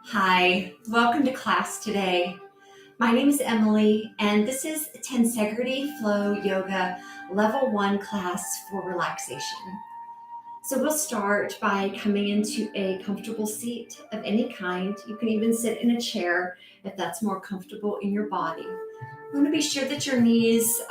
Hi, welcome to class today. My name is Emily, and this is Tensegrity Flow Yoga Level 1 class for relaxation. So we'll start by coming into a comfortable seat of any kind. You can even sit in a chair if that's more comfortable in your body. You want to be sure that your knees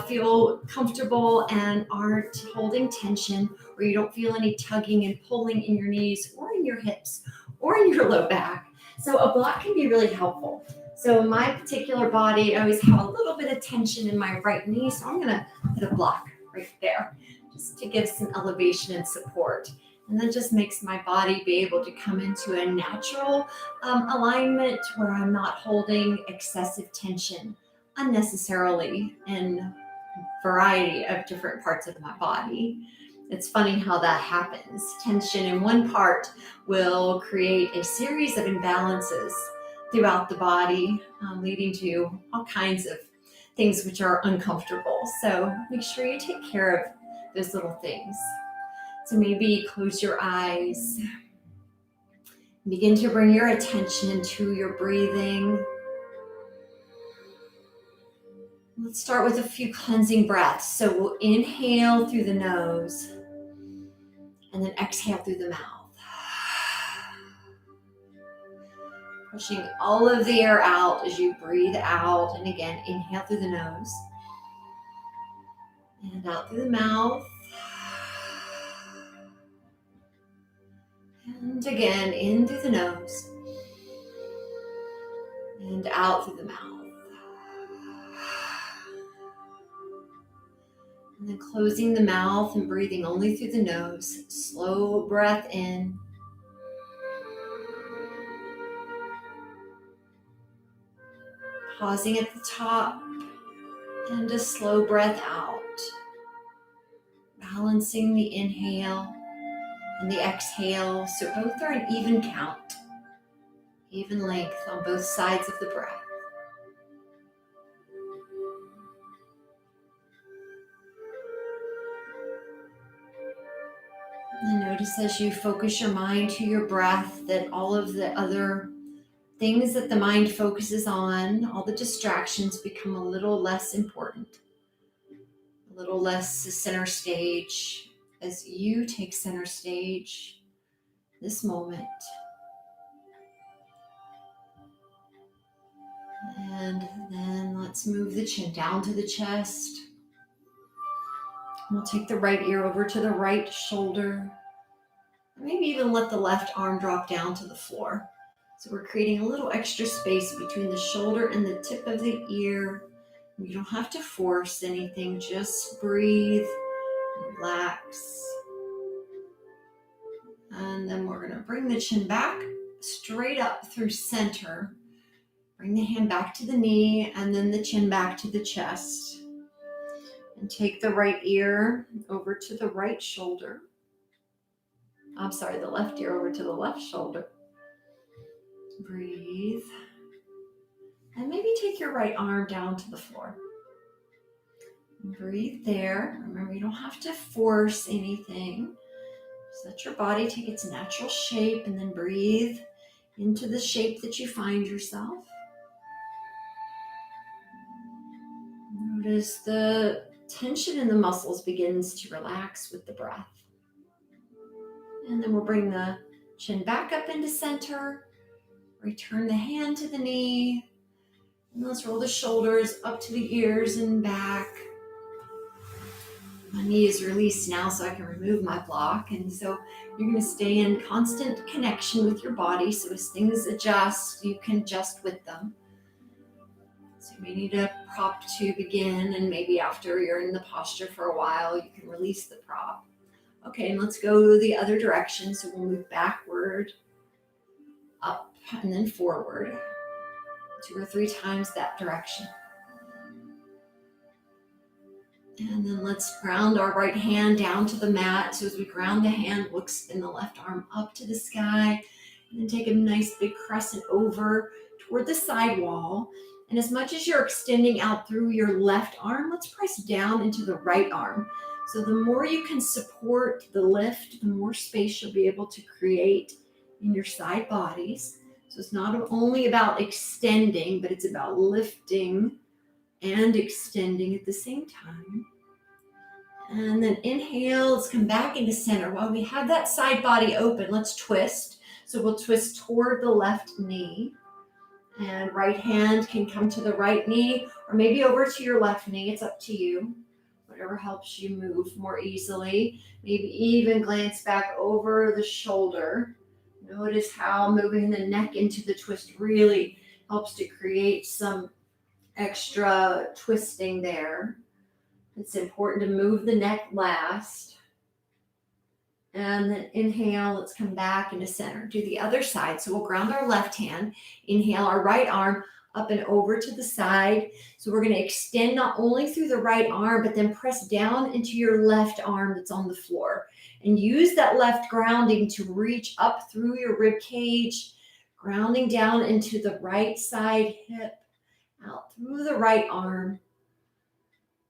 feel comfortable and aren't holding tension, or you don't feel any tugging and pulling in your knees or in your hips or in your low back. So a block can be really helpful. So in my particular body, I always have a little bit of tension in my right knee, so I'm going to put a block right there just to give some elevation and support. And that just makes my body be able to come into a natural alignment where I'm not holding excessive tension unnecessarily in a variety of different parts of my body. It's funny how that happens. Tension in one part will create a series of imbalances throughout the body, leading to all kinds of things which are uncomfortable. So make sure you take care of those little things. So maybe close your eyes. Begin to bring your attention to your breathing. Let's start with a few cleansing breaths. So we'll inhale through the nose and then exhale through the mouth. Pushing all of the air out as you breathe out. And again, inhale through the nose and out through the mouth. And again, in through the nose and out through the mouth. And then closing the mouth and breathing only through the nose. Slow breath in. Pausing at the top and a slow breath out. Balancing the inhale and the exhale, so both are an even count, even length on both sides of the breath. And notice as you focus your mind to your breath that all of the other things that the mind focuses on, all the distractions, become a little less important, a little less center stage as you take center stage this moment. And then let's move the chin down to the chest. We'll take the right ear over to the right shoulder. Maybe even let the left arm drop down to the floor. So we're creating a little extra space between the shoulder and the tip of the ear. You don't have to force anything, just breathe, relax. And then we're going to bring the chin back, straight up through center. Bring the hand back to the knee and then the chin back to the chest. And take the right ear over to the right shoulder. The left ear over to the left shoulder. Breathe. And maybe take your right arm down to the floor. Breathe there. Remember, you don't have to force anything. Just let your body take its natural shape and then breathe into the shape that you find yourself. Notice the tension in the muscles begins to relax with the breath. And then we'll bring the chin back up into center. Return the hand to the knee. And let's roll the shoulders up to the ears and back. My knee is released now so I can remove my block. And so you're going to stay in constant connection with your body. So as things adjust, you can adjust with them. So you may need a prop to begin, and maybe after you're in the posture for a while, you can release the prop. Okay, and let's go the other direction. So we'll move backward, up, and then forward. 2 or 3 times that direction. And then let's ground our right hand down to the mat. So as we ground the hand, we'll extend the left arm up to the sky. And then take a nice big crescent over toward the side wall. And as much as you're extending out through your left arm, let's press down into the right arm. So the more you can support the lift, the more space you'll be able to create in your side bodies. So it's not only about extending, but it's about lifting and extending at the same time. And then inhale, let's come back into center. While we have that side body open, let's twist. So we'll twist toward the left knee. And right hand can come to the right knee or maybe over to your left knee. It's up to you. Whatever helps you move more easily. Maybe even glance back over the shoulder. Notice how moving the neck into the twist really helps to create some extra twisting there. It's important to move the neck last. And then inhale, let's come back into center. Do the other side. So we'll ground our left hand. Inhale our right arm up and over to the side. So we're going to extend not only through the right arm, but then press down into your left arm that's on the floor. And use that left grounding to reach up through your rib cage, grounding down into the right side hip, out through the right arm.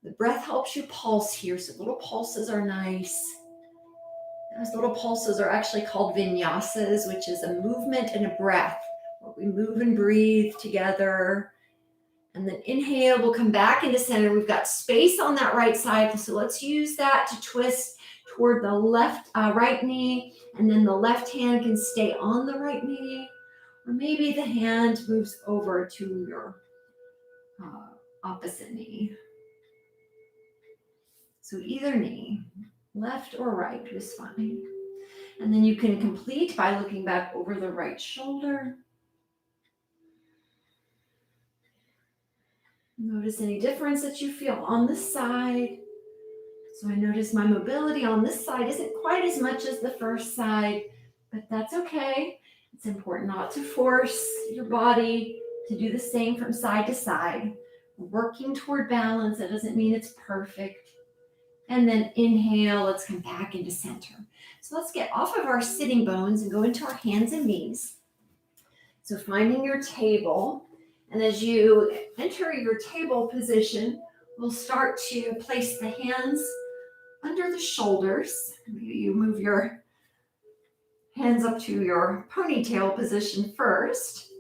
The breath helps you pulse here, so little pulses are nice. Those little pulses are actually called vinyasas, which is a movement and a breath, where we move and breathe together. And then inhale, we'll come back into center. We've got space on that right side, so let's use that to twist toward the right knee, and then the left hand can stay on the right knee, or maybe the hand moves over to your opposite knee. So either knee, left or right, is fine. And then you can complete by looking back over the right shoulder. Notice any difference that you feel on this side. So I notice my mobility on this side isn't quite as much as the first side, but that's okay. It's important not to force your body to do the same from side to side. We're working toward balance. That doesn't mean it's perfect. And then inhale, let's come back into center. So let's get off of our sitting bones and go into our hands and knees. So finding your table, and as you enter your table position, we'll start to place the hands under the shoulders. Maybe you move your hands up to your ponytail position first,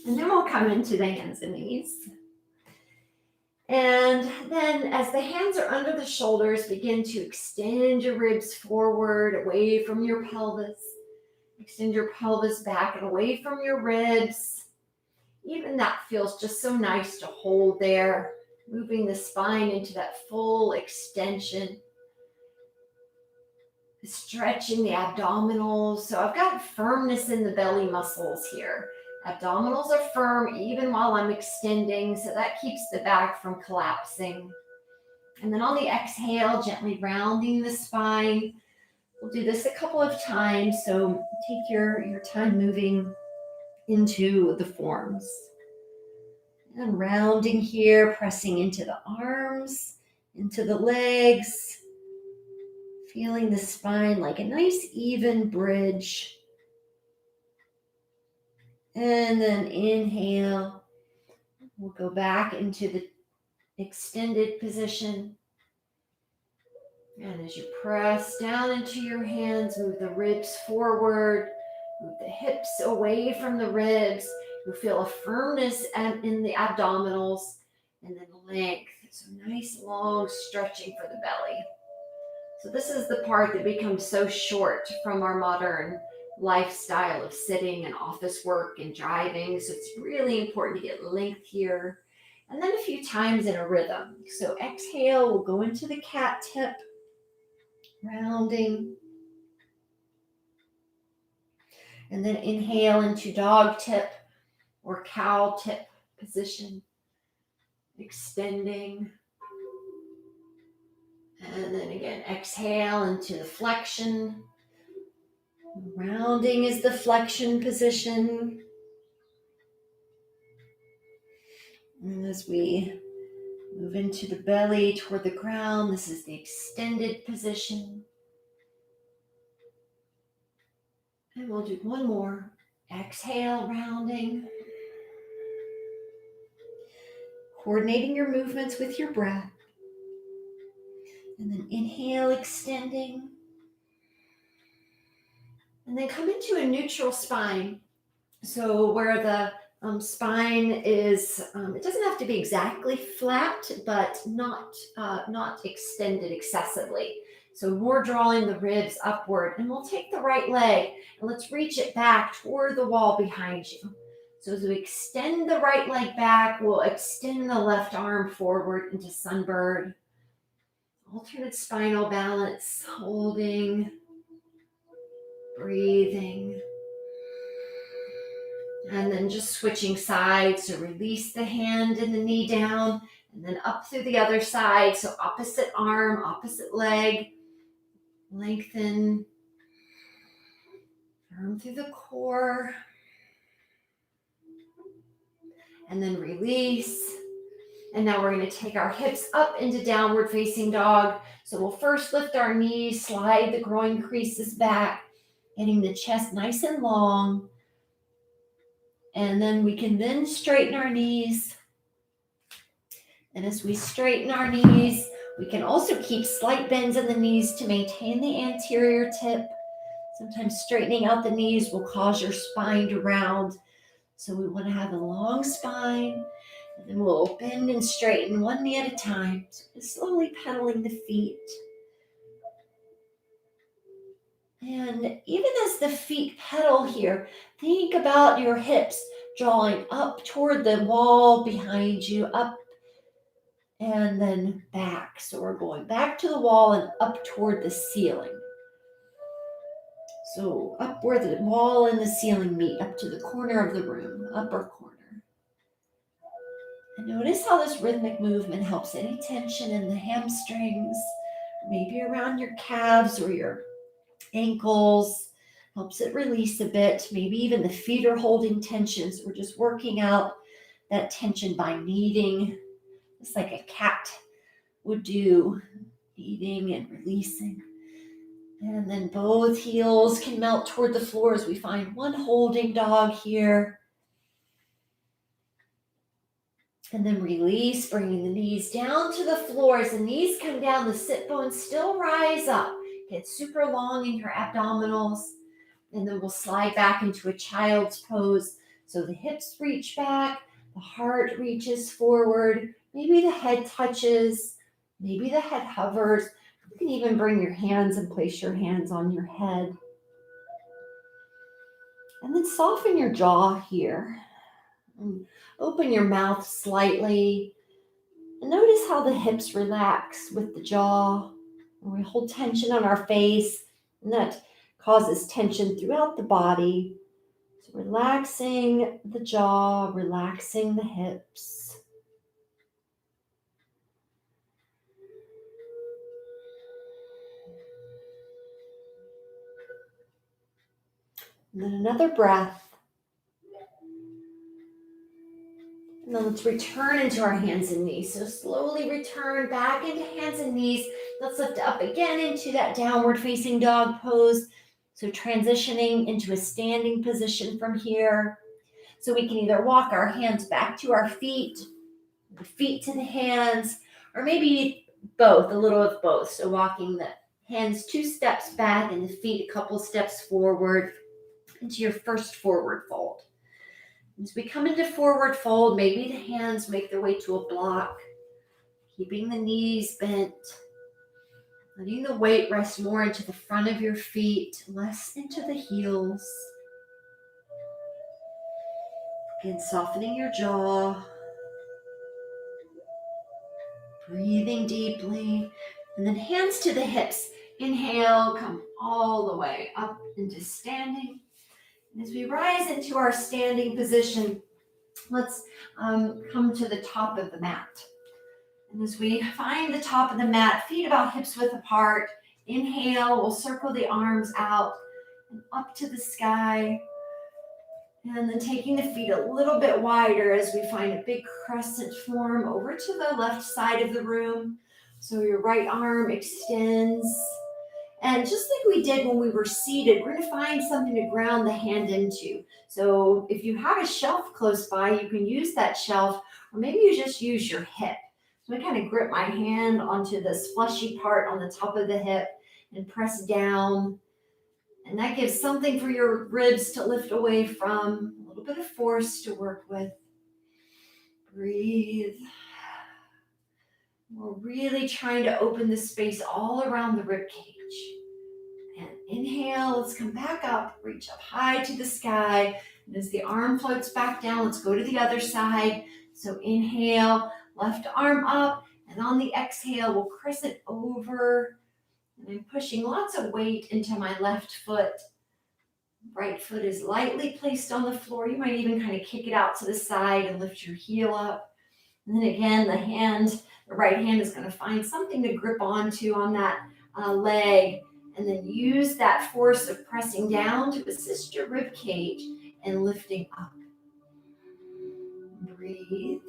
and then we'll come into the hands and knees. And then as the hands are under the shoulders, begin to extend your ribs forward, away from your pelvis. Extend your pelvis back and away from your ribs. Even that feels just so nice to hold there, moving the spine into that full extension. Stretching the abdominals. So I've got firmness in the belly muscles here. Abdominals are firm even while I'm extending, so that keeps the back from collapsing. And then on the exhale, gently rounding the spine. We'll do this a couple of times, so take your time moving into the forms. And rounding here, pressing into the arms, into the legs, feeling the spine like a nice even bridge. And then inhale. We'll go back into the extended position. And as you press down into your hands, move the ribs forward, move the hips away from the ribs. You'll feel a firmness in the abdominals and then length. So nice long stretching for the belly. So this is the part that becomes so short from our modern lifestyle of sitting and office work and driving. So it's really important to get length here. And then a few times in a rhythm. So exhale, we'll go into the cat tip, rounding. And then inhale into dog tip or cow tip position, extending. And then again, exhale into the flexion. Rounding is the flexion position. And as we move into the belly toward the ground, this is the extended position. And we'll do one more. Exhale, rounding. Coordinating your movements with your breath. And then inhale, extending. And then come into a neutral spine. So where the spine is, it doesn't have to be exactly flat, but not extended excessively. So we're drawing the ribs upward, and we'll take the right leg and let's reach it back toward the wall behind you. So as we extend the right leg back, we'll extend the left arm forward into sunbird. Alternate spinal balance, holding, breathing. And then just switching sides. So release the hand and the knee down, and then up through the other side. So opposite arm, opposite leg. Lengthen. Firm through the core. And then release. And now we're going to take our hips up into downward facing dog. So we'll first lift our knees, slide the groin creases back, getting the chest nice and long. And then we can then straighten our knees. And as we straighten our knees, we can also keep slight bends in the knees to maintain the anterior tip. Sometimes straightening out the knees will cause your spine to round. So we want to have a long spine. And then we'll bend and straighten one knee at a time, slowly pedaling the feet. And even as the feet pedal here, think about your hips drawing up toward the wall behind you, up and then back. So we're going back to the wall and up toward the ceiling. So up where the wall and the ceiling meet, up to the corner of the room, upper corner. And notice how this rhythmic movement helps any tension in the hamstrings, maybe around your calves or your ankles, helps it release a bit. Maybe even the feet are holding tensions. We're just working out that tension by kneading, just like a cat would do, kneading and releasing. And then both heels can melt toward the floor as we find one holding dog here. And then release, bringing the knees down to the floor. As the knees come down, the sit bones still rise up. Get super long in your abdominals. And then we'll slide back into a child's pose. So the hips reach back, the heart reaches forward. Maybe the head touches, maybe the head hovers. You can even bring your hands and place your hands on your head. And then soften your jaw here. And open your mouth slightly. And notice how the hips relax with the jaw. We hold tension on our face, and that causes tension throughout the body. So relaxing the jaw, relaxing the hips. And then another breath. And then let's return into our hands and knees. So slowly return back into hands and knees. Let's lift up again into that downward facing dog pose. So transitioning into a standing position from here. So we can either walk our hands back to our feet, the feet to the hands, or maybe both, a little of both. So walking the hands 2 steps back and the feet a couple steps forward into your first forward fold. As we come into forward fold, maybe the hands make their way to a block, keeping the knees bent, letting the weight rest more into the front of your feet, less into the heels. Again, softening your jaw, breathing deeply, and then hands to the hips. Inhale, come all the way up into standing. And as we rise into our standing position, let's come to the top of the mat. And as we find the top of the mat, feet about hips width apart, inhale, we'll circle the arms out and up to the sky. And then taking the feet a little bit wider as we find a big crescent form over to the left side of the room. So your right arm extends. And just like we did when we were seated, we're going to find something to ground the hand into. So if you have a shelf close by, you can use that shelf, or maybe you just use your hip. So I kind of grip my hand onto this fleshy part on the top of the hip and press down. And that gives something for your ribs to lift away from, a little bit of force to work with. Breathe. We're really trying to open the space all around the rib cage. And inhale, let's come back up, reach up high to the sky. And as the arm floats back down, let's go to the other side. So inhale, left arm up, and on the exhale, we'll crescent over. And I'm pushing lots of weight into my left foot. Right foot is lightly placed on the floor. You might even kind of kick it out to the side and lift your heel up. And then again, the right hand is going to find something to grip onto on that leg, and then use that force of pressing down to assist your rib cage and lifting up. Breathe.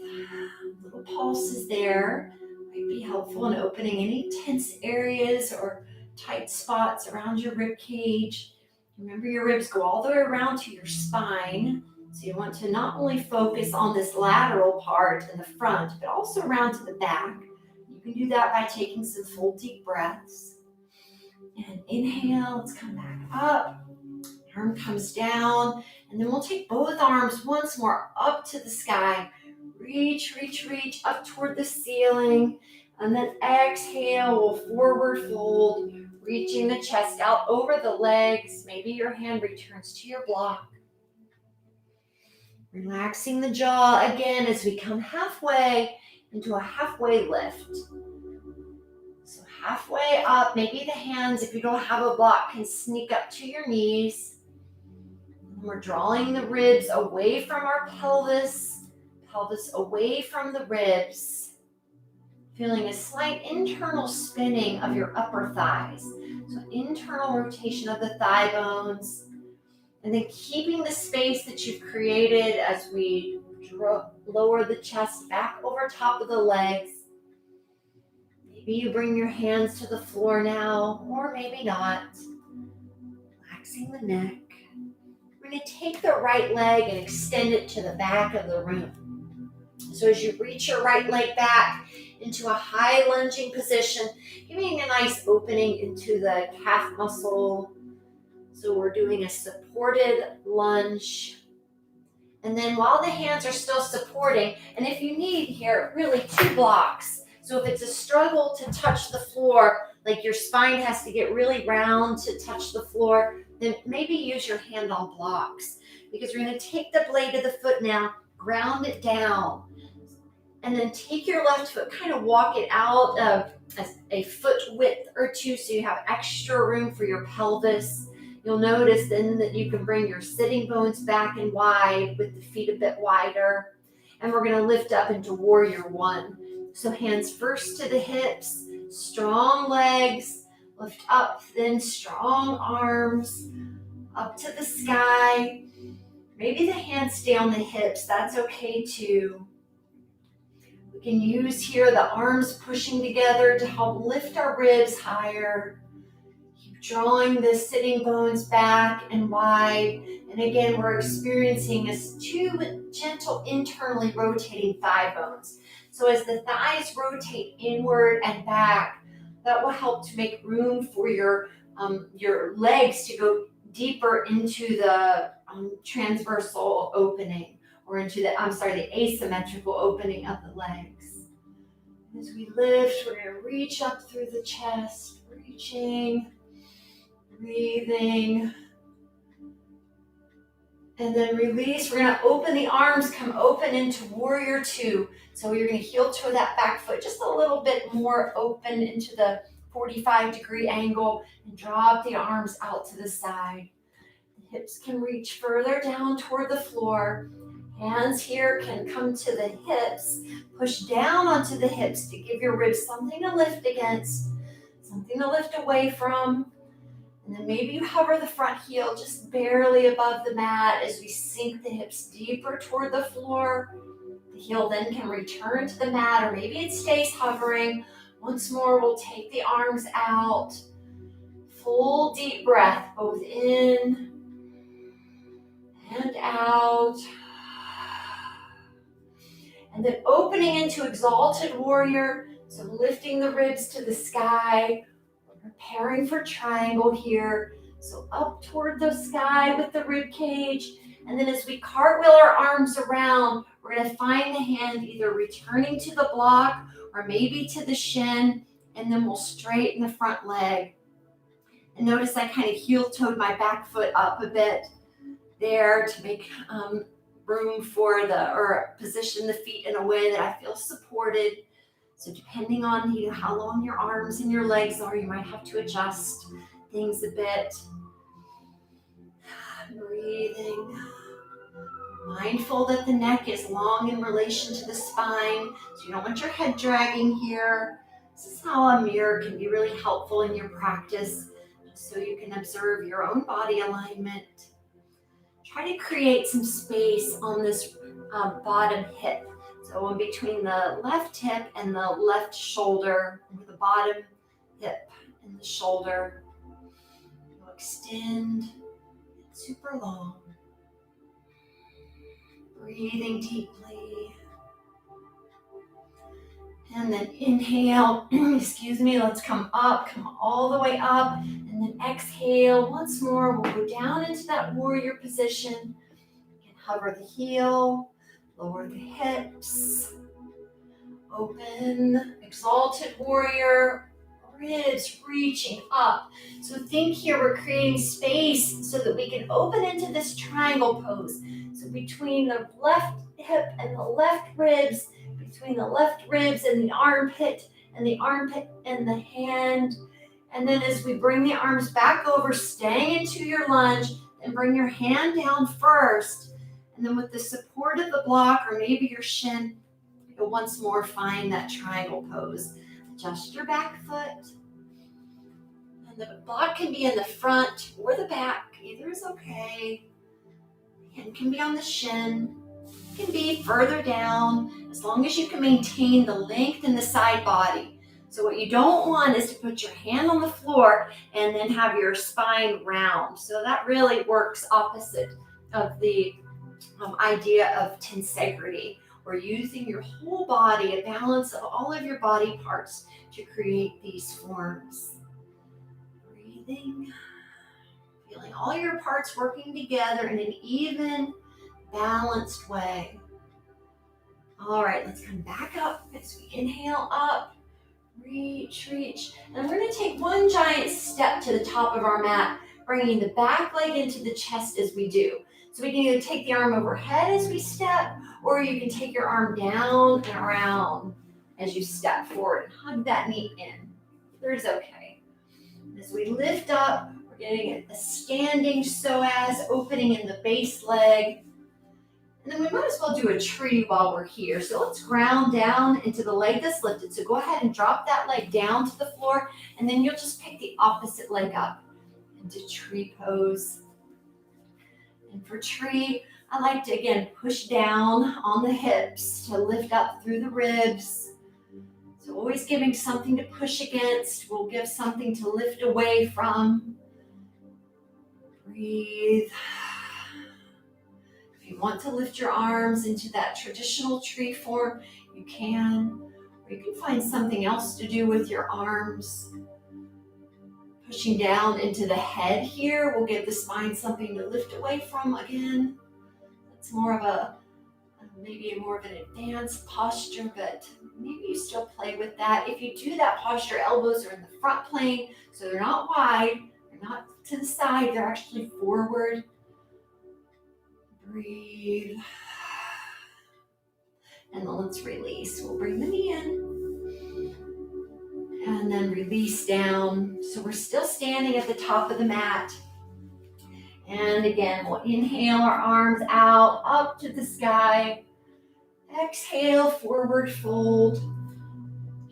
Little pulses there might be helpful in opening any tense areas or tight spots around your rib cage. Remember, your ribs go all the way around to your spine. So you want to not only focus on this lateral part in the front, but also around to the back. You can do that by taking some full deep breaths. And inhale, let's come back up. Arm comes down, and then we'll take both arms once more up to the sky. Reach, reach, reach up toward the ceiling. And then exhale, we'll forward fold, reaching the chest out over the legs. Maybe your hand returns to your block. Relaxing the jaw again as we come halfway into a halfway lift. So halfway up, maybe the hands, if you don't have a block, can sneak up to your knees. And we're drawing the ribs away from our pelvis away from the ribs. Feeling a slight internal spinning of your upper thighs. So internal rotation of the thigh bones. And then keeping the space that you've created as we lower the chest back over top of the legs. Maybe you bring your hands to the floor now, or maybe not. Relaxing the neck. We're going to take the right leg and extend it to the back of the room. So as you reach your right leg back into a high lunging position, giving a nice opening into the calf muscle. So we're doing a supported lunge. And then while the hands are still supporting, and if you need here, really 2 blocks. So if it's a struggle to touch the floor, like your spine has to get really round to touch the floor, then maybe use your hand on blocks. Because we're going to take the blade of the foot now, ground it down. And then take your left foot, kind of walk it out a foot width or 2 so you have extra room for your pelvis. You'll notice then that you can bring your sitting bones back and wide with the feet a bit wider. And we're going to lift up into warrior 1. So hands first to the hips, strong legs, lift up, then strong arms, up to the sky. Maybe the hands stay on the hips, that's okay too. We can use here the arms pushing together to help lift our ribs higher. Drawing the sitting bones back and wide. And again, we're experiencing 2 gentle internally rotating thigh bones. So as the thighs rotate inward and back, that will help to make room for your legs to go deeper into the transversal opening, or into the asymmetrical opening of the legs. As we lift, we're going to reach up through the chest, reaching. Breathing. And then release. We're going to open the arms, come open into warrior 2. So you're going to heel toe that back foot just a little bit more open into the 45-degree angle and drop the arms out to the side. The hips can reach further down toward the floor. Hands here can come to the hips. Push down onto the hips to give your ribs something to lift against, something to lift away from. And then maybe you hover the front heel just barely above the mat as we sink the hips deeper toward the floor. The heel then can return to the mat, or maybe it stays hovering. Once more, we'll take the arms out. Full deep breath, both in and out. And then opening into exalted warrior, so lifting the ribs to the sky. Preparing for triangle here. So up toward the sky with the rib cage. And then as we cartwheel our arms around, we're going to find the hand either returning to the block or maybe to the shin. And then we'll straighten the front leg. And notice I kind of heel-toed my back foot up a bit there to make room for or position the feet in a way that I feel supported. So depending on how long your arms and your legs are, you might have to adjust things a bit. Breathing. Mindful that the neck is long in relation to the spine, so you don't want your head dragging here. This is how a mirror can be really helpful in your practice, just so you can observe your own body alignment. Try to create some space on this bottom hip. So in between the left hip and the left shoulder, with the bottom hip and the shoulder. You'll extend super long. Breathing deeply. And then inhale, excuse me, let's come up, come all the way up. And then exhale once more. We'll go down into that warrior position. And hover the heel, lower the hips. Open, exalted warrior, ribs reaching up. So think here, we're creating space so that we can open into this triangle pose. So between the left hip and the left ribs, between the left ribs and the armpit and the hand. And then as we bring the arms back over, staying into your lunge, and bring your hand down first. And then with the support of the block or maybe your shin, you'll once more find that triangle pose. Adjust your back foot. And the block can be in the front or the back. Either is okay. Hand can be on the shin. It can be further down, as long as you can maintain the length in the side body. So what you don't want is to put your hand on the floor and then have your spine round. So that really works opposite of the idea of tensegrity, or using your whole body, a balance of all of your body parts to create these forms. Breathing, feeling all your parts working together in an even, balanced way. All right, let's come back up as we inhale up, reach. And we're gonna take one giant step to the top of our mat, bringing the back leg into the chest as we do. So we can either take the arm overhead as we step, or you can take your arm down and around as you step forward and hug that knee in. Either is okay. As we lift up, we're getting a standing psoas opening in the base leg. And then we might as well do a tree while we're here. So let's ground down into the leg that's lifted. So go ahead and drop that leg down to the floor, and then you'll just pick the opposite leg up into tree pose. And for tree, I like to, again, push down on the hips to lift up through the ribs. So always giving something to push against. We'll give something to lift away from. Breathe. If you want to lift your arms into that traditional tree form, you can. Or you can find something else to do with your arms. Pushing down into the head here will give the spine something to lift away from again. It's more of maybe more of an advanced posture, but maybe you still play with that. If you do that posture, elbows are in the front plane, so they're not wide, they're not to the side, they're actually forward. Breathe. And then let's release. We'll bring the knee in. And then release down. So we're still standing at the top of the mat. And again, we'll inhale our arms out, up to the sky. Exhale, forward fold.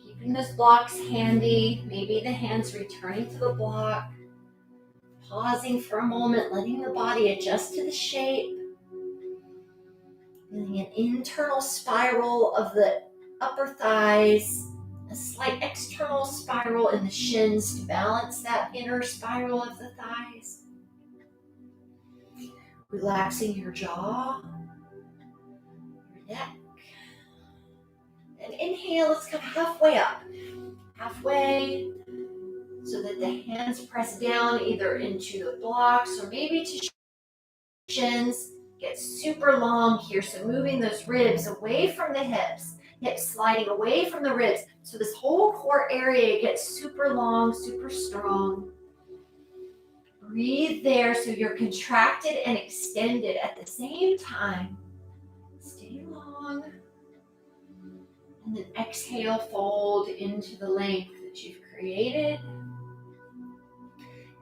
Keeping those blocks handy. Maybe the hands returning to the block. Pausing for a moment, letting the body adjust to the shape. Feeling an internal spiral of the upper thighs. A slight external spiral in the shins to balance that inner spiral of the thighs. Relaxing your jaw, your neck. And inhale, let's come halfway up. Halfway. so that the hands press down either into the blocks or maybe to shins. Get super long here, so moving those ribs away from the hips sliding away from the ribs, so this whole core area gets super long, super strong. Breathe there so you're contracted and extended at the same time. Stay long. And then exhale, fold into the length that you've created.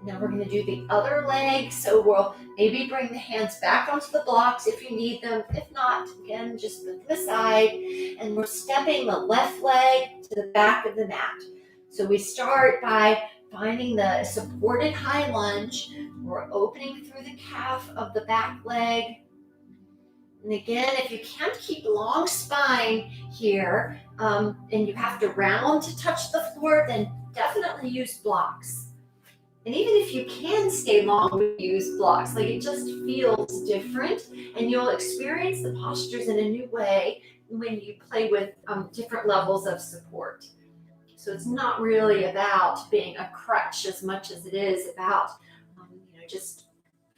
Now we're going to do the other leg. So we'll maybe bring the hands back onto the blocks if you need them. If not, again, just put them aside. And we're stepping the left leg to the back of the mat. So we start by finding the supported high lunge. We're opening through the calf of the back leg. And again, if you can't keep long spine here, and you have to round to touch the floor, then definitely use blocks. And even if you can stay long, we use blocks. Like, it just feels different, and you'll experience the postures in a new way when you play with different levels of support. So it's not really about being a crutch as much as it is about just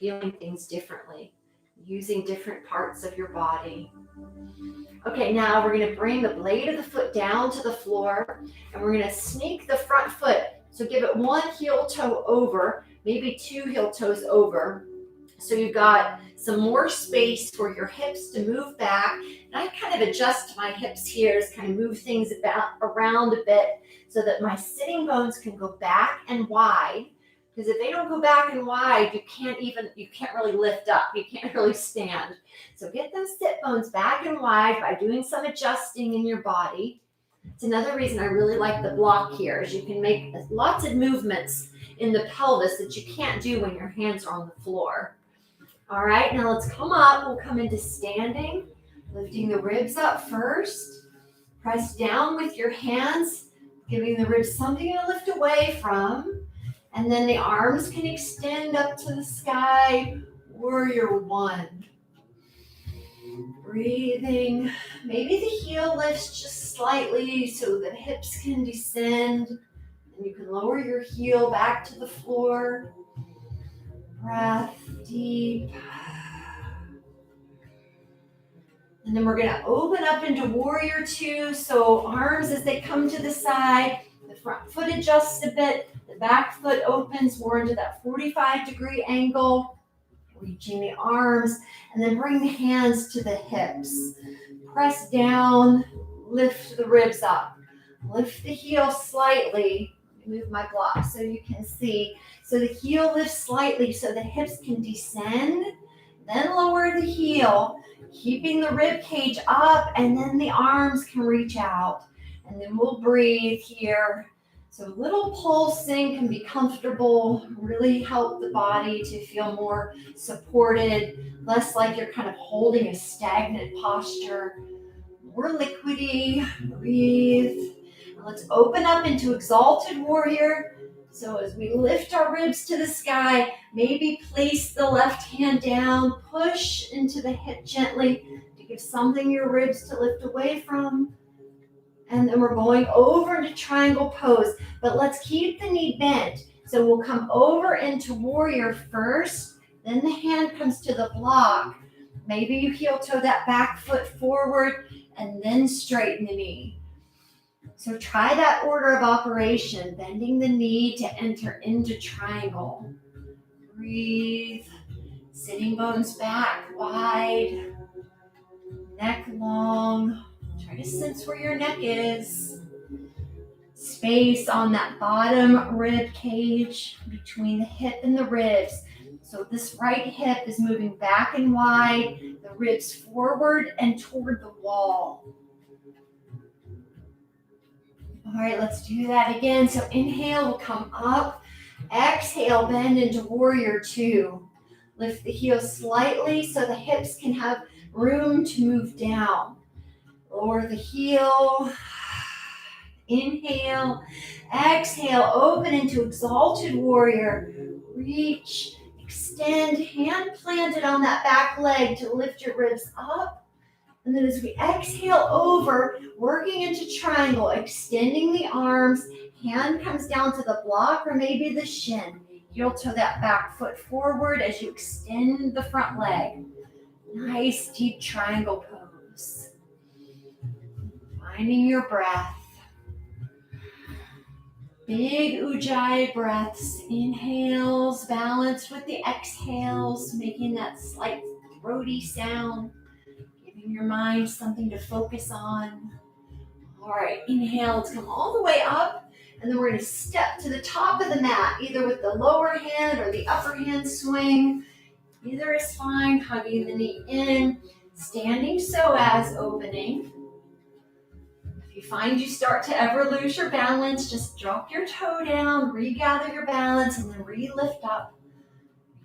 feeling things differently, using different parts of your body. Okay, now we're going to bring the blade of the foot down to the floor, and we're going to sneak the front foot. So give it one heel toe over, maybe two heel toes over. So you've got some more space for your hips to move back. And I kind of adjust my hips here to kind of move things around a bit so that my sitting bones can go back and wide. Because if they don't go back and wide, you can't really lift up. You can't really stand. So get those sit bones back and wide by doing some adjusting in your body. It's another reason I really like the block here, is you can make lots of movements in the pelvis that you can't do when your hands are on the floor. All right, now let's come up. We'll come into standing, lifting the ribs up first. Press down with your hands, giving the ribs something to lift away from. And then the arms can extend up to the sky. Warrior one. Breathing. Maybe the heel lifts just slightly so the hips can descend. And you can lower your heel back to the floor. Breath deep. And then we're going to open up into warrior two. So arms as they come to the side. The front foot adjusts a bit. The back foot opens more into that 45-degree angle. Reaching the arms, and then bring the hands to the hips. Press down, lift the ribs up. Lift the heel slightly. Move my block so you can see. So the heel lifts slightly so the hips can descend. Then lower the heel, keeping the rib cage up, and then the arms can reach out. And then we'll breathe here. So a little pulsing can be comfortable, really help the body to feel more supported, less like you're kind of holding a stagnant posture. More liquidy, breathe. And let's open up into exalted warrior. So as we lift our ribs to the sky, maybe place the left hand down, push into the hip gently to give something your ribs to lift away from. And then we're going over into triangle pose, but let's keep the knee bent. So we'll come over into warrior first, then the hand comes to the block. Maybe you heel toe that back foot forward and then straighten the knee. So try that order of operation, bending the knee to enter into triangle. Breathe, sitting bones back wide, neck long. Try to sense where your neck is. Space on that bottom rib cage between the hip and the ribs. So this right hip is moving back and wide, the ribs forward and toward the wall. All right, let's do that again. So inhale, we'll come up. Exhale, bend into warrior two. Lift the heels slightly so the hips can have room to move down. Lower the heel. Inhale. Exhale, open into exalted warrior. Reach, extend, hand planted on that back leg to lift your ribs up. And then as we exhale over, working into triangle, extending the arms, Hand comes down to the block or maybe the shin. Heel toe that back foot forward as you extend the front leg. Nice deep triangle pose. Finding your breath. Big ujjayi breaths. Inhales, balanced with the exhales, making that slight throaty sound. Giving your mind something to focus on. All right, inhale, let's come all the way up, and then we're going to step to the top of the mat, either with the lower hand or the upper hand swing. Either is fine, hugging the knee in, standing psoas opening. If you find you start to ever lose your balance, just drop your toe down, regather your balance, and then re-lift up.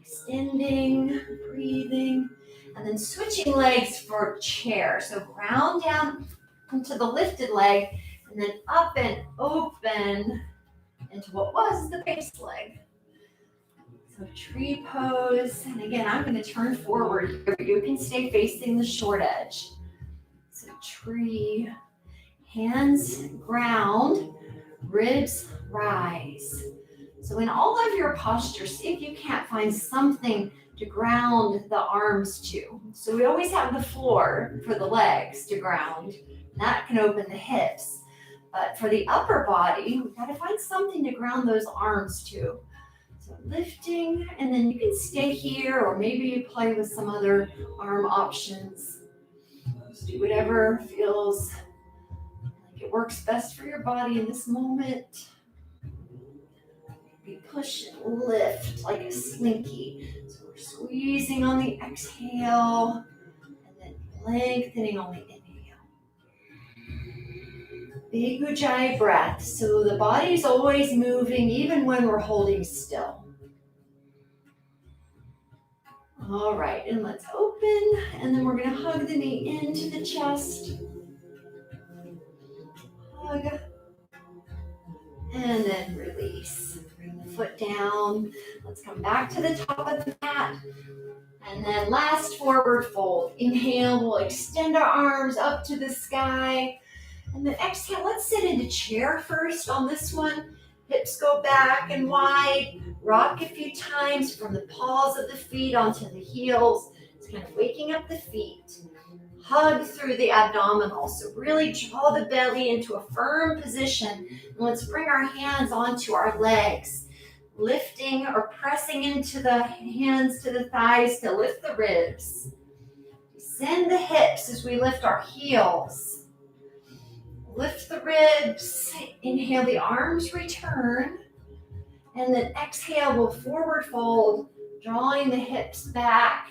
Extending, breathing, and then switching legs for chair. So ground down into the lifted leg, and then up and open into what was the base leg. So tree pose, and again, I'm going to turn forward here. You can stay facing the short edge. So tree, hands ground, ribs rise. So in all of your postures, see if you can't find something to ground the arms to. So we always have the floor for the legs to ground. That can open the hips. But for the upper body, we've got to find something to ground those arms to. So lifting, and then you can stay here, or maybe you play with some other arm options. Just do whatever feels like it works best for your body in this moment. Be push and lift like a slinky. So we're squeezing on the exhale, and then lengthening on the inhale. Big ujjayi breath. So the body's always moving even when we're holding still. All right, and let's open, and then we're going to hug the knee into the chest. Hug. And then release. Bring the foot down. Let's come back to the top of the mat. And then last forward fold. Inhale, we'll extend our arms up to the sky. And then exhale, let's sit into chair first on this one. Hips go back and wide. Rock a few times from the paws of the feet onto the heels. It's kind of waking up the feet. Hug through the abdominal. So really draw the belly into a firm position. And let's bring our hands onto our legs. Lifting or pressing into the hands to the thighs to lift the ribs. Send the hips as we lift our heels. Lift the ribs, inhale, the arms return, and then exhale, we'll forward fold, drawing the hips back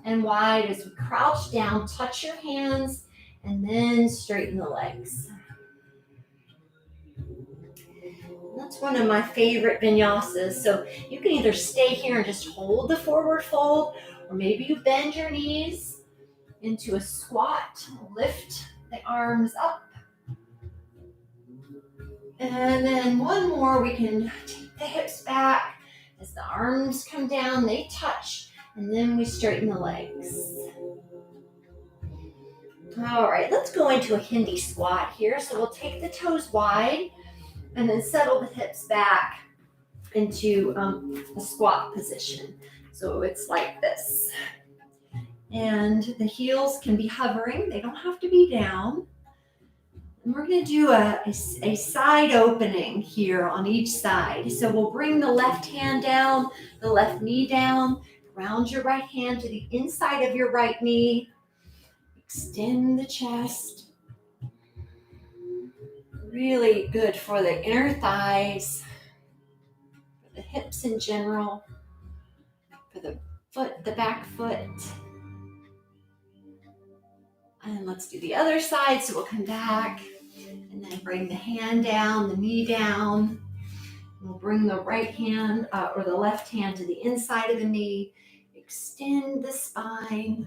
and wide as we crouch down, touch your hands, and then straighten the legs. That's one of my favorite vinyasas, so you can either stay here and just hold the forward fold, or maybe you bend your knees into a squat, lift the arms up. And then one more, we can take the hips back. As the arms come down, they touch, and then we straighten the legs. All right, let's go into a Hindi squat here. So we'll take the toes wide, and then settle the hips back into a squat position. So it's like this. And the heels can be hovering. They don't have to be down. And we're going to do a side opening here on each side. So we'll bring the left hand down, the left knee down, round your right hand to the inside of your right knee. Extend the chest. Really good for the inner thighs, for the hips in general, for the foot, the back foot. And let's do the other side. So we'll come back and then bring the hand down, the knee down. We'll bring the right hand or the left hand to the inside of the knee. Extend the spine.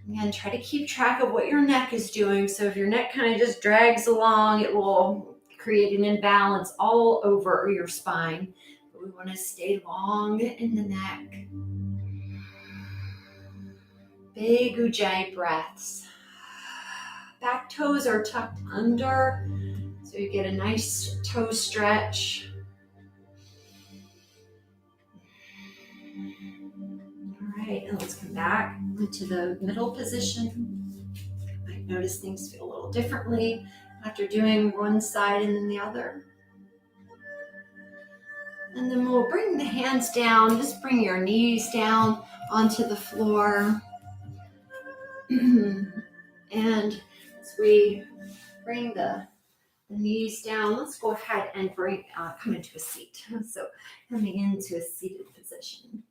Again, try to keep track of what your neck is doing. So if your neck kind of just drags along, it will create an imbalance all over your spine. But we want to stay long in the neck. Big ujjayi breaths. Back toes are tucked under. So you get a nice toe stretch. All right, and let's come back into the middle position. You might notice things feel a little differently after doing one side and then the other. And then we'll bring the hands down, just bring your knees down onto the floor. And as we bring the knees down, let's go ahead and come into a seat. So coming into a seated position.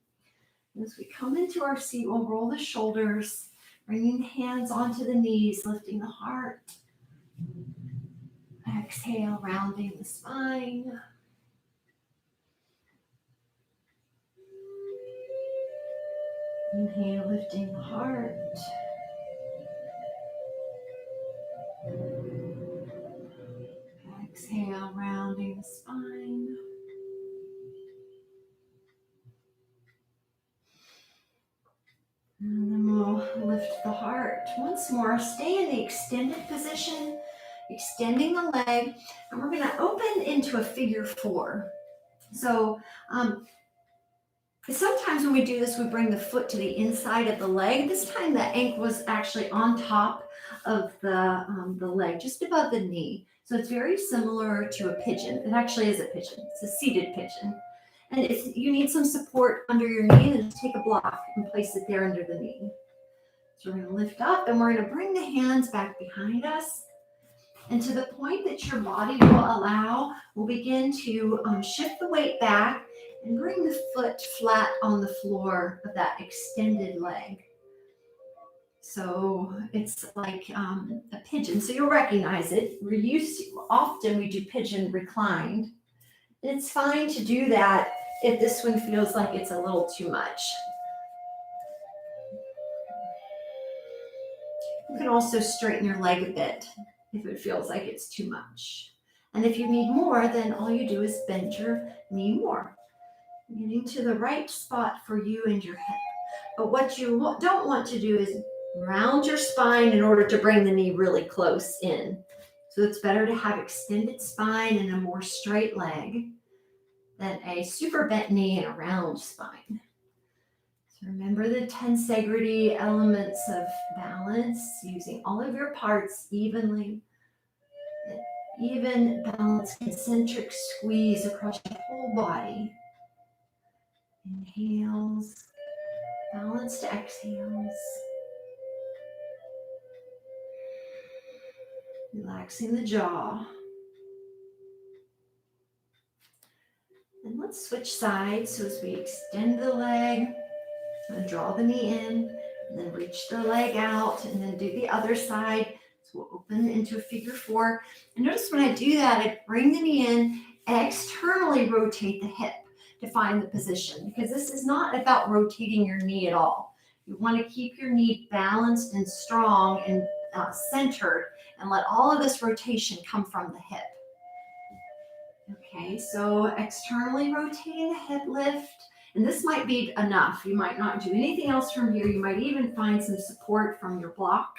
As we come into our seat, we'll roll the shoulders, bringing the hands onto the knees, lifting the heart. Exhale, rounding the spine. Inhale, lifting the heart. Exhale, rounding the spine. And then we'll lift the heart. Once more, stay in the extended position, extending the leg, and we're going to open into a figure four. So sometimes when we do this, we bring the foot to the inside of the leg. This time the ankle was actually on top of the leg, just above the knee. So it's very similar to a pigeon. It actually is a pigeon. It's a seated pigeon. And if you need some support under your knee, then just take a block and place it there under the knee. So we're going to lift up and we're going to bring the hands back behind us. And to the point that your body will allow, we'll begin to shift the weight back and bring the foot flat on the floor of that extended leg. So it's like a pigeon. So you'll recognize it. Often we do pigeon reclined. It's fine to do that if this one feels like it's a little too much. You can also straighten your leg a bit if it feels like it's too much. And if you need more, then all you do is bend your knee more, getting to the right spot for you and your hip. But what you don't want to do is round your spine in order to bring the knee really close in. So it's better to have extended spine and a more straight leg than a super bent knee and a round spine. So remember the Tensegrity elements of balance, using all of your parts evenly. Even balance, concentric squeeze across your whole body. Inhales, balanced exhales. Relaxing the jaw. And let's switch sides. So as we extend the leg and draw the knee in, and then reach the leg out, and then do the other side. So we'll open into a figure four. And notice when I do that, I bring the knee in, externally rotate the hip to find the position, because this is not about rotating your knee at all. You want to keep your knee balanced and strong and centered, and let all of this rotation come from the hip. Okay, so externally rotating the hip lift, and this might be enough. You might not do anything else from here. You might even find some support from your block.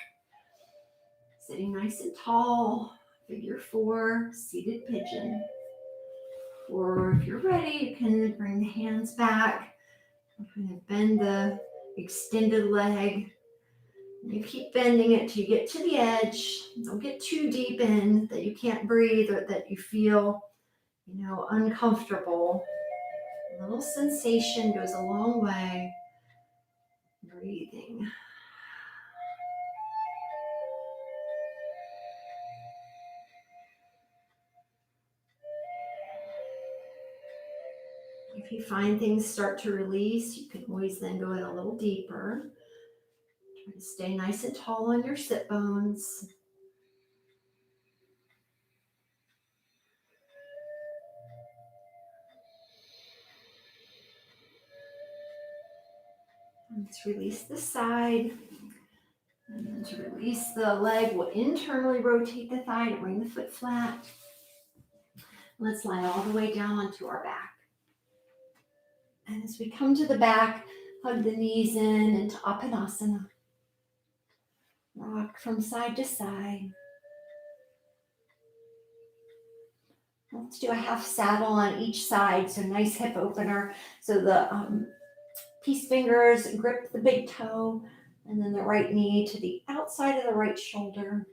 Sitting nice and tall, figure four, seated pigeon. Or if you're ready, you can bring the hands back, kind of bend the extended leg. You keep bending it till you get to the edge. Don't get too deep in that you can't breathe or that you feel, uncomfortable. A little sensation goes a long way. Breathing. If you find things start to release, you can always then go in a little deeper. Try to stay nice and tall on your sit bones. Let's release the side. And then to release the leg, we'll internally rotate the thigh to bring the foot flat. Let's lie all the way down onto our back. And as we come to the back, hug the knees in into Apanasana. Rock from side to side. Let's do a half saddle on each side, so nice hip opener. So the peace fingers grip the big toe, and then the right knee to the outside of the right shoulder,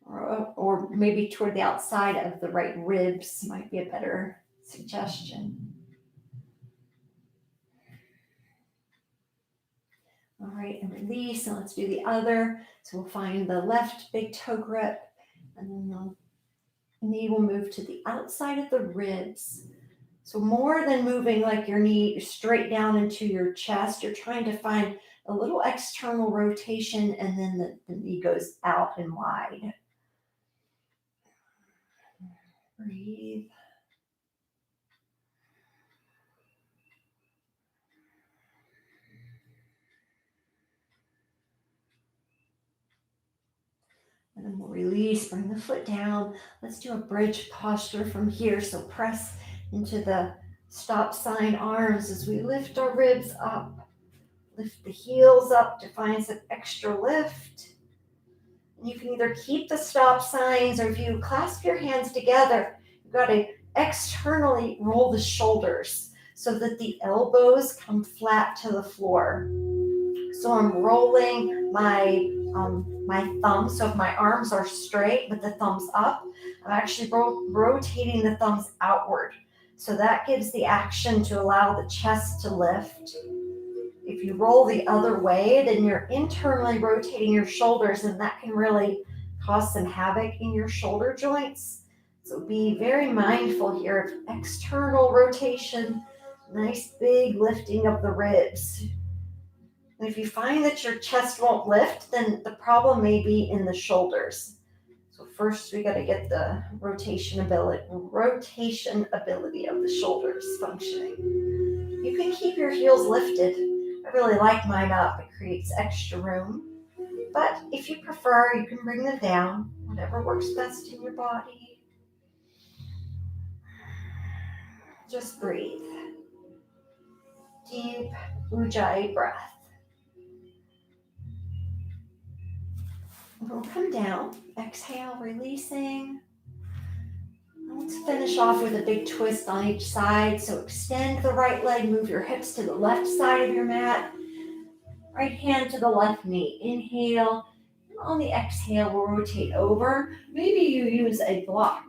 or maybe toward the outside of the right ribs might be a better suggestion. All right, and release, and let's do the other. So we'll find the left big toe grip, and then the knee will move to the outside of the ribs. So more than moving like your knee straight down into your chest, you're trying to find a little external rotation, and then the knee goes out and wide. Breathe. And then we'll release, bring the foot down. Let's do a bridge posture from here. So press into the stop sign arms as we lift our ribs up. Lift the heels up to find some extra lift. And you can either keep the stop signs, or if you clasp your hands together, you've got to externally roll the shoulders so that the elbows come flat to the floor. So I'm rolling my thumbs. So if my arms are straight with the thumbs up, I'm actually rotating the thumbs outward. So that gives the action to allow the chest to lift. If you roll the other way, then you're internally rotating your shoulders, and that can really cause some havoc in your shoulder joints. So be very mindful here of external rotation, nice big lifting of the ribs. And if you find that your chest won't lift, then the problem may be in the shoulders. So first we got to get the rotation ability of the shoulders functioning. You can keep your heels lifted. I really like mine up. It creates extra room. But if you prefer, you can bring them down, whatever works best in your body. Just breathe. Deep Ujjayi breath. We'll come down. Exhale, releasing. Let's finish off with a big twist on each side. So extend the right leg, move your hips to the left side of your mat. Right hand to the left knee. Inhale. On the exhale, we'll rotate over. Maybe you use a block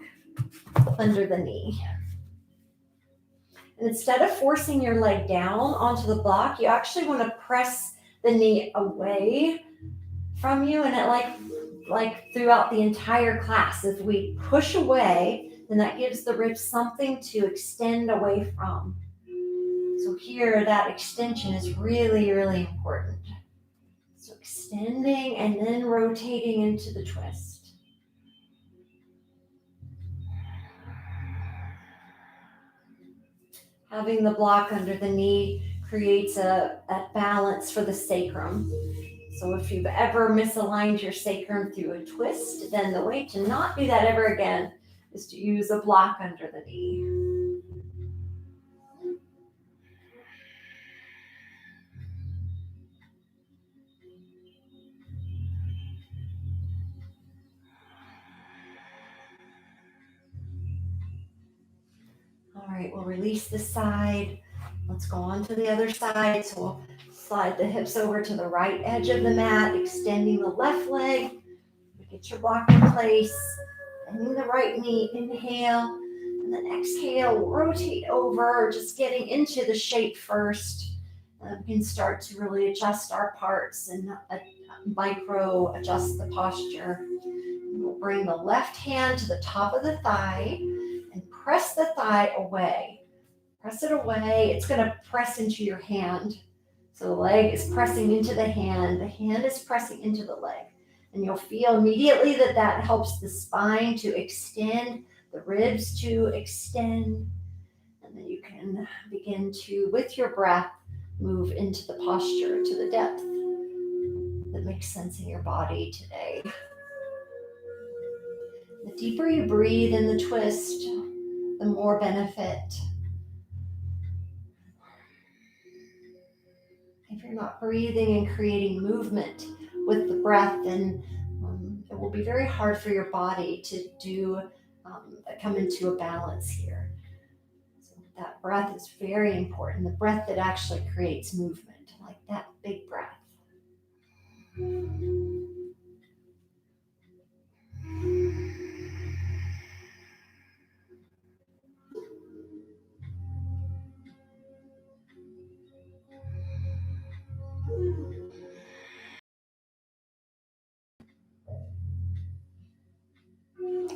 under the knee. And instead of forcing your leg down onto the block, you actually want to press the knee away from you, and it like throughout the entire class. If we push away, then that gives the ribs something to extend away from. So here, that extension is really, really important. So extending and then rotating into the twist. Having the block under the knee creates a balance for the sacrum. So if you've ever misaligned your sacrum through a twist, then the way to not do that ever again is to use a block under the knee. All right, we'll release this side. Let's go on to the other side. So we'll slide the hips over to the right edge of the mat, extending the left leg. Get your block in place. Bending the right knee, inhale. And then exhale, rotate over, just getting into the shape first. We can start to really adjust our parts and micro adjust the posture. We'll bring the left hand to the top of the thigh and press the thigh away. Press it away. It's going to press into your hand. So the leg is pressing into the hand is pressing into the leg. And you'll feel immediately that helps the spine to extend, the ribs to extend. And then you can begin to, with your breath, move into the posture to the depth that makes sense in your body today. The deeper you breathe in the twist, the more benefit. If you're not breathing and creating movement with the breath, then it will be very hard for your body to do that come into a balance here. So that breath is very important. The breath that actually creates movement, like that big breath.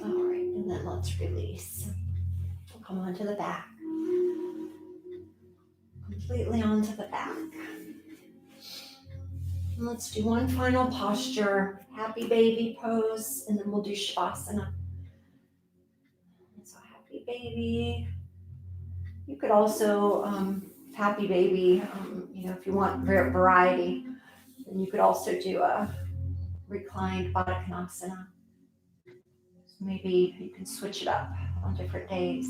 All right, and then let's release. We'll come onto the back, completely onto the back. And let's do one final posture, happy baby pose, and then we'll do Shavasana. So happy baby. You could also, happy baby, if you want variety, then you could also do a reclined Baddha Konasana. So maybe you can switch it up on different days.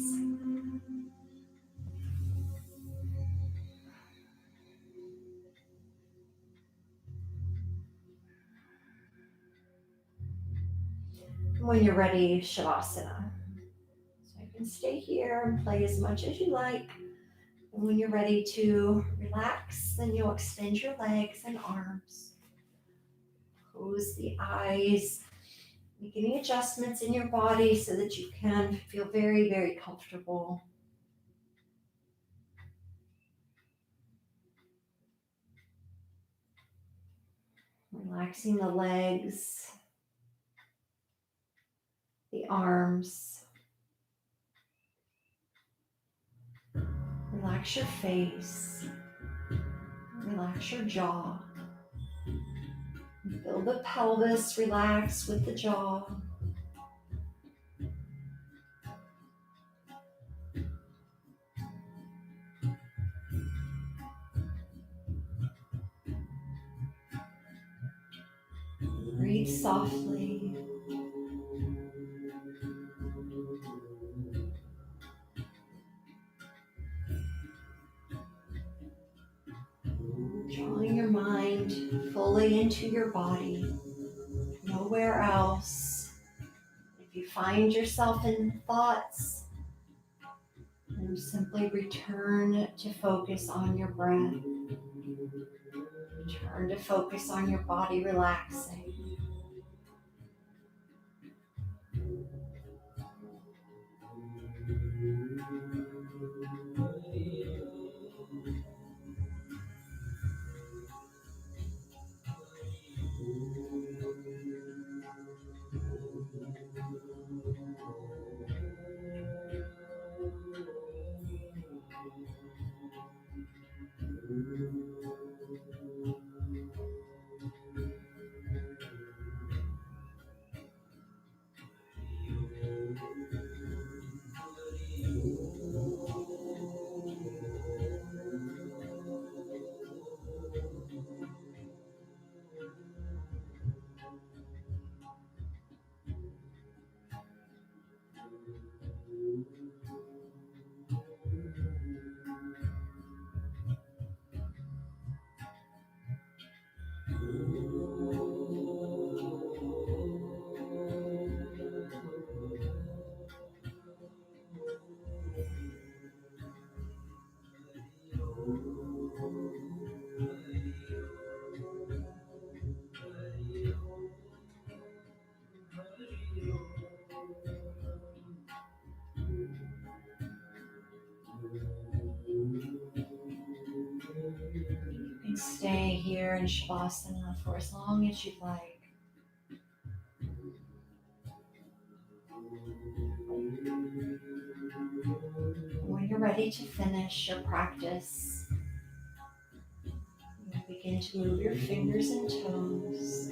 When you're ready, Shavasana. So you can stay here and play as much as you like. And when you're ready to relax, then you'll extend your legs and arms. Close the eyes. Make any adjustments in your body so that you can feel very, very comfortable. Relaxing the legs, the arms. Relax your face. Relax your jaw. Feel the pelvis relax with the jaw. Breathe softly. Drawing your mind fully into your body, nowhere else. If you find yourself in thoughts, then simply return to focus on your breath. Return to focus on your body relaxing. You can stay here in Shavasana for as long as you'd like. When you're ready to finish your practice, you begin to move your fingers and toes.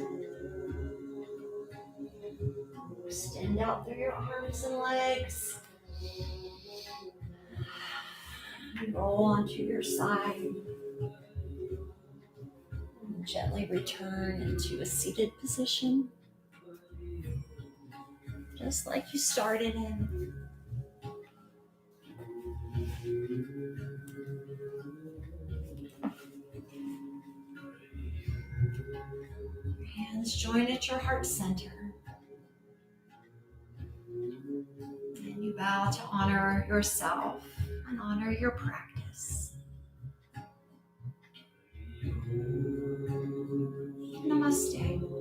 Extend out through your arms and legs. Roll onto your side. And gently return into a seated position, just like you started in. Hands join at your heart center. honor yourself and honor your practice. Namaste.